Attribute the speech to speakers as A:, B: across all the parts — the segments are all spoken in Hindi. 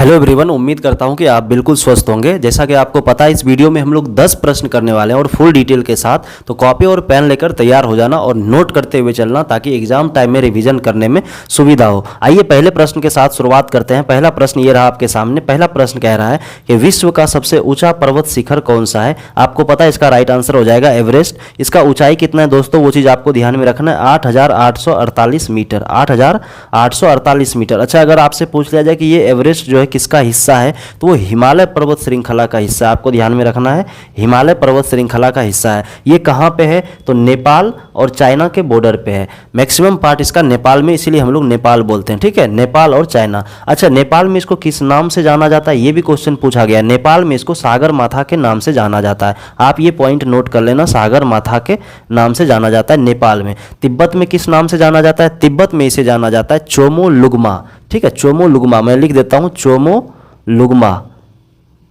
A: हेलो एवरीवन, उम्मीद करता हूं कि आप बिल्कुल स्वस्थ होंगे। जैसा कि आपको पता है, इस वीडियो में हम लोग 10 प्रश्न करने वाले हैं और फुल डिटेल के साथ। तो कॉपी और पेन लेकर तैयार हो जाना और नोट करते हुए चलना ताकि एग्जाम टाइम में रिवीजन करने में सुविधा हो। आइए पहले प्रश्न के साथ शुरुआत करते हैं। पहला प्रश्न ये रहा आपके सामने। पहला प्रश्न कह रहा है कि विश्व का सबसे ऊंचा पर्वत शिखर कौन सा है। आपको पता है इसका राइट आंसर हो जाएगा एवरेस्ट। इसका ऊंचाई कितना है दोस्तों, वो चीज़ आपको ध्यान में रखना है, 8,848 मीटर। 8,848 मीटर। अच्छा, अगर आपसे पूछ लिया जाए कि ये एवरेस्ट जो है किसका हिस्सा है, तो वो हिमालय पर्वत श्रृंखला का हिस्सा है। आपको ध्यान में रखना है, हिमालय पर्वत श्रृंखला का हिस्सा है। ये कहाँ पे है, तो नेपाल और चाइना के बॉर्डर पे है। मैक्सिमम पार्ट इसका नेपाल में, इसीलिए हम लोग नेपाल बोलते हैं। ठीक है, नेपाल और चाइना। अच्छा, नेपाल में इसको किस नाम से जाना जाता है, ये भी क्वेश्चन पूछा गया। नेपाल में इसको सागर माथा के नाम से जाना जाता है। आप ये पॉइंट नोट कर लेना, सागर माथा के नाम से जाना जाता है नेपाल में। तिब्बत में किस नाम से जाना जाता है, तिब्बत में इसे जाना जाता है चोमो लुगमा। ठीक है, चोमो लुगमा, मैं लिख देता हूँ चोमो लुगमा।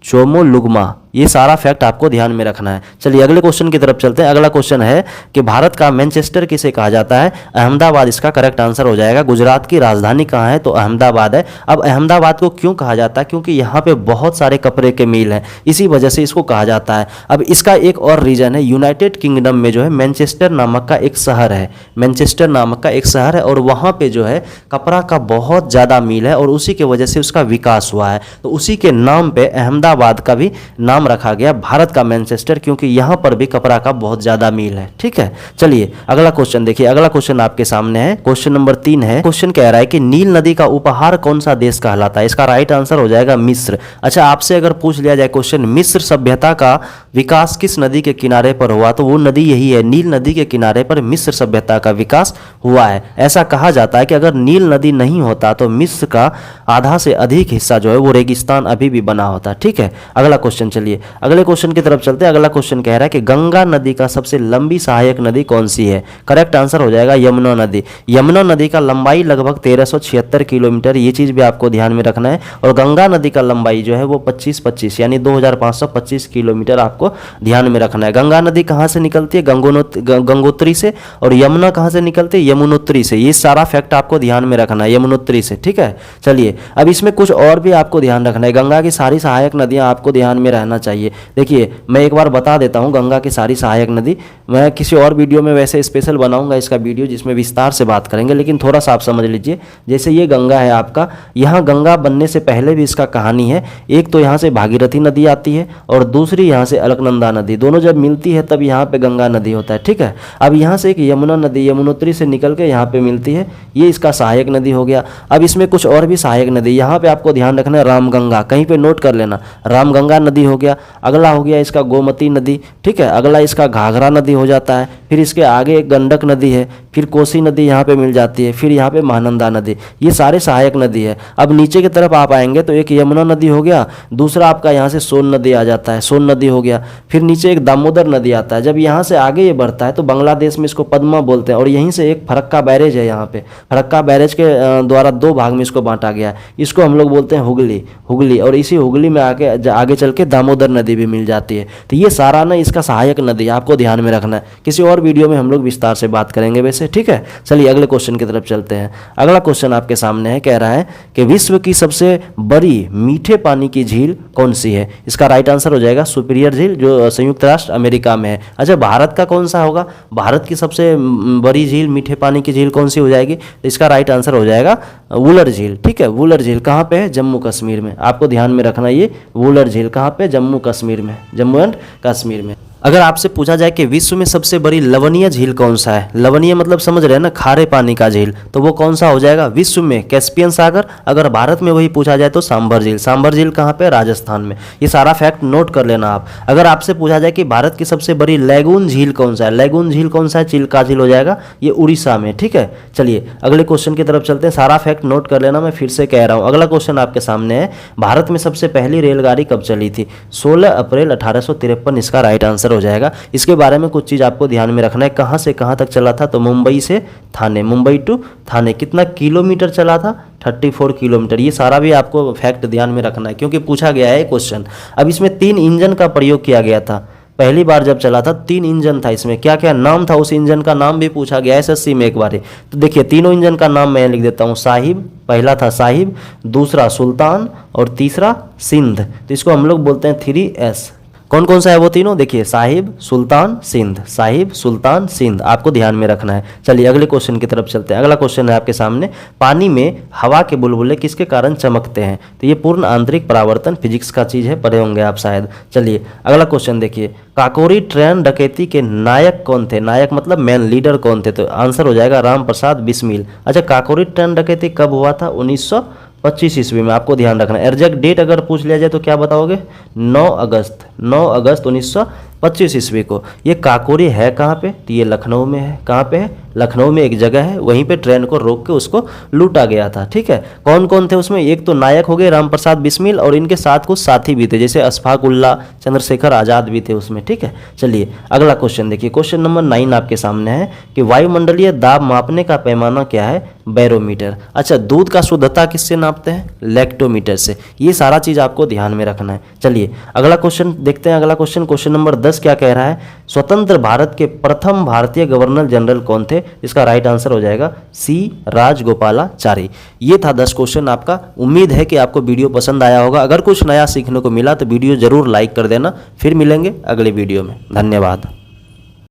A: चोमो लुगमा, ये सारा फैक्ट आपको ध्यान में रखना है। चलिए अगले क्वेश्चन की तरफ चलते हैं। अगला क्वेश्चन है कि भारत का मैनचेस्टर किसे कहा जाता है। अहमदाबाद इसका करेक्ट आंसर हो जाएगा। गुजरात की राजधानी कहाँ है, तो अहमदाबाद है। अब अहमदाबाद को क्यों कहा जाता है, क्योंकि यहाँ पे बहुत सारे कपड़े के मिल हैं, इसी वजह से इसको कहा जाता है। अब इसका एक और रीजन है, यूनाइटेड किंगडम में जो है मैनचेस्टर नामक का एक शहर है। मैनचेस्टर नामक का एक शहर है और वहाँ पे जो है कपड़ा का बहुत ज़्यादा मिल है और उसी की वजह से उसका विकास हुआ है। तो उसी के नाम पे अहमदाबाद का भी नाम रखा गया, भारत का मैनचेस्टर, क्योंकि यहां पर भी कपड़ा का बहुत ज्यादा मील है। ठीक है, चलिए अगला क्वेश्चन देखिए। अगला क्वेश्चन आपके सामने है, क्वेश्चन नंबर 3 है। क्वेश्चन कह रहा है कि नील नदी का उपहार कौन सा देश कहलाता है। इसका राइट आंसर हो जाएगा मिस्र। अच्छा, आपसे अगर पूछ लिया जाए क्वेश्चन, मिस्र सभ्यता का विकास किस नदी के किनारे पर हुआ, तो वो नदी यही है, नील नदी के किनारे पर मिस्र सभ्यता का विकास हुआ है। ऐसा कहा जाता है कि अगर नील नदी नहीं होता तो मिस्र का आधा से अधिक हिस्सा जो है वो रेगिस्तान अभी भी बना होता। ठीक है, अगला क्वेश्चन, चलिए अगले क्वेश्चन की तरफ चलते हैं। अगला क्वेश्चन कह रहा है कि गंगा नदी का सबसे लंबी सहायक नदी कौन सी है। करेक्ट आंसर हो जाएगा यमुना नदी। यमुना नदी का लंबाई लगभग 1376 किलोमीटर, ये चीज भी आपको ध्यान में रखना है। और गंगा नदी का लंबाई जो है वो 25 यानी 2525 किलोमीटर आपको ध्यान में रखना है। गंगा नदी कहाँ से निकलती है, गंगोत्री से, और यमुना कहाँ से निकलती है, यमुनोत्री से। ये सारा फैक्ट आपको ध्यान में रखना है, यमुनोत्री से। ठीक है, चलिए अब इसमें कुछ और भी आपको ध्यान रखना है। गंगा की सारी सहायक नदियां आपको ध्यान में रहना चाहिए। देखिए मैं एक बार बता देता हूं, गंगा की सारी सहायक नदी मैं किसी और वीडियो में वैसे स्पेशल बनाऊंगा इसका वीडियो, जिसमें विस्तार से बात करेंगे, लेकिन थोड़ा सा आप समझ लीजिए। जैसे ये गंगा है आपका, यहाँ गंगा बनने से पहले भी इसका कहानी है। एक तो यहाँ से भागीरथी नदी आती है और दूसरी यहाँ से अलकनंदा नदी, दोनों जब मिलती है तब यहाँ पे गंगा नदी होता है। ठीक है, अब यहाँ से एक यमुना नदी यमुनोत्री से निकल के यहाँ पे मिलती है, ये इसका सहायक नदी हो गया। अब इसमें कुछ और भी सहायक नदी, यहाँ पे आपको ध्यान रखना है, रामगंगा, कहीं पे नोट कर लेना, रामगंगा नदी हो गया। अगला हो गया इसका गोमती नदी। ठीक है, अगला इसका घाघरा नदी हो जाता है। फिर इसके आगे एक गंडक नदी है, फिर कोसी नदी यहाँ पे मिल जाती है, फिर यहाँ पे महानंदा नदी, ये सारे सहायक नदी है। अब नीचे की तरफ आप आएंगे तो एक यमुना नदी हो गया, दूसरा आपका यहाँ से सोन नदी आ जाता है, सोन नदी हो गया। फिर नीचे एक दामोदर नदी आता है। जब यहाँ से आगे ये बढ़ता है तो बांग्लादेश में इसको पद्मा बोलते हैं। और यहीं से एक फरक्का बैरेज है, यहाँ पे फरक्का बैरेज के द्वारा 2 भाग में इसको बांटा गया है। इसको हम लोग बोलते हैं हुगली, और इसी हुगली में आगे चल के दामोदर नदी भी मिल जाती है। तो ये सारा ना इसका सहायक नदी आपको ध्यान में रखना है। किसी और वीडियो में हम लोग विस्तार से बात करेंगे वैसे। ठीक है, चलिए अगले क्वेश्चन की तरफ चलते हैं। अगला क्वेश्चन आपके सामने है, कह रहा है कि विश्व की सबसे बड़ी मीठे पानी की झील कौन सी है। इसका राइट आंसर हो जाएगा सुपीरियर झील, जो संयुक्त राष्ट्र अमेरिका में है। अच्छा, भारत का कौन सा होगा, भारत की सबसे बड़ी झील, मीठे पानी की झील कौन सी हो जाएगी, तो इसका राइट आंसर हो जाएगा वुलर झील। ठीक है, वुलर झील कहाँ पे है, जम्मू कश्मीर में। आपको ध्यान में रखना, ये वुलर झील कहाँ पे, जम्मू कश्मीर में, जम्मू एंड कश्मीर में। अगर आपसे पूछा जाए कि विश्व में सबसे बड़ी लवणीय झील कौन सा है, लवणीय मतलब समझ रहे हैं ना, खारे पानी का झील, तो वो कौन सा हो जाएगा विश्व में, कैस्पियन सागर। अगर भारत में वही पूछा जाए तो सांभर झील। सांभर झील कहाँ पे, राजस्थान में। ये सारा फैक्ट नोट कर लेना आप। अगर आपसे पूछा जाए कि भारत की सबसे बड़ी लैगून झील कौन सा है, लैगून झील कौन सा है, चिल्का झील हो जाएगा, ये उड़ीसा में। ठीक है, चलिए अगले क्वेश्चन की तरफ चलते हैं। सारा फैक्ट नोट कर लेना, मैं फिर से कह रहा हूँ। अगला क्वेश्चन आपके सामने है, भारत में सबसे पहली रेलगाड़ी कब चली थी, 16 अप्रैल 1853, इसका राइट आंसर हो जाएगा। इसके बारे में कुछ चीज़ आपको ध्यान में रखना है। कहाँ से कहाँ तक चला था, तो मुंबई से थाने, मुंबई टू थाने। कितना किलोमीटर चला था, 34 किलोमीटर। ये सारा भी आपको फैक्ट ध्यान में रखना है क्योंकि पूछा गया है क्वेश्चन। अब इसमें 3 इंजन का प्रयोग किया गया था, पहली बार जब चला था 3 इंजन था इसमें, क्या क्या नाम था उस इंजन का नाम भी पूछा गया एसएससी में एक बार ही। तो देखिए तीनों इंजन का नाम मैं लिख देता हूँ। साहिब, पहला था साहिब, दूसरा सुल्तान और तीसरा सिंध। तो इसको हम लोग बोलते हैं 3S। कौन कौन सा है वो तीनों, देखिए साहिब, सुल्तान, सिंध, साहिब, सुल्तान, सिंध, आपको ध्यान में रखना है। चलिए अगले क्वेश्चन की तरफ चलते हैं। अगला क्वेश्चन है आपके सामने, पानी में हवा के बुलबुले किसके कारण चमकते हैं। तो ये पूर्ण आंतरिक परावर्तन, फिजिक्स का चीज़ है, पढ़े होंगे आप शायद। चलिए अगला क्वेश्चन देखिए, काकोरी ट्रेन डकैती के नायक कौन थे। नायक मतलब मेन लीडर कौन थे, तो आंसर हो जाएगा राम प्रसाद बिस्मिल। अच्छा, काकोरी ट्रेन डकैती कब हुआ था, 1925 ईस्वी में, आपको ध्यान रखना है। एग्जैक्ट डेट अगर पूछ लिया जाए तो क्या बताओगे, 9 अगस्त 1925 ईस्वी को। ये काकोरी है कहाँ पे, तो ये लखनऊ में है। कहाँ पे है, लखनऊ में एक जगह है, वहीं पे ट्रेन को रोक के उसको लूटा गया था। ठीक है, कौन कौन थे उसमें, एक तो नायक हो गए राम प्रसाद बिस्मिल, और इनके साथ कुछ साथी भी थे, जैसे अशफाक उल्लाह, चंद्रशेखर आज़ाद भी थे उसमें। ठीक है, चलिए अगला क्वेश्चन देखिए, क्वेश्चन नंबर 9 आपके सामने है कि वायुमंडलीय दाब मापने का पैमाना क्या है, बैरोमीटर। अच्छा, दूध का शुद्धता किससे नापते हैं, लैक्टोमीटर से। ये सारा चीज़ आपको ध्यान में रखना है। चलिए अगला क्वेश्चन देखते हैं। अगला क्वेश्चन, क्वेश्चन नंबर 10 क्या कह रहा है, स्वतंत्र भारत के प्रथम भारतीय गवर्नर जनरल कौन थे। इसका राइट आंसर हो जाएगा सी राजगोपालाचारी। ये था 10 क्वेश्चन आपका। उम्मीद है कि आपको वीडियो पसंद आया होगा। अगर कुछ नया सीखने को मिला तो वीडियो जरूर लाइक कर देना। फिर मिलेंगे अगले वीडियो में। धन्यवाद।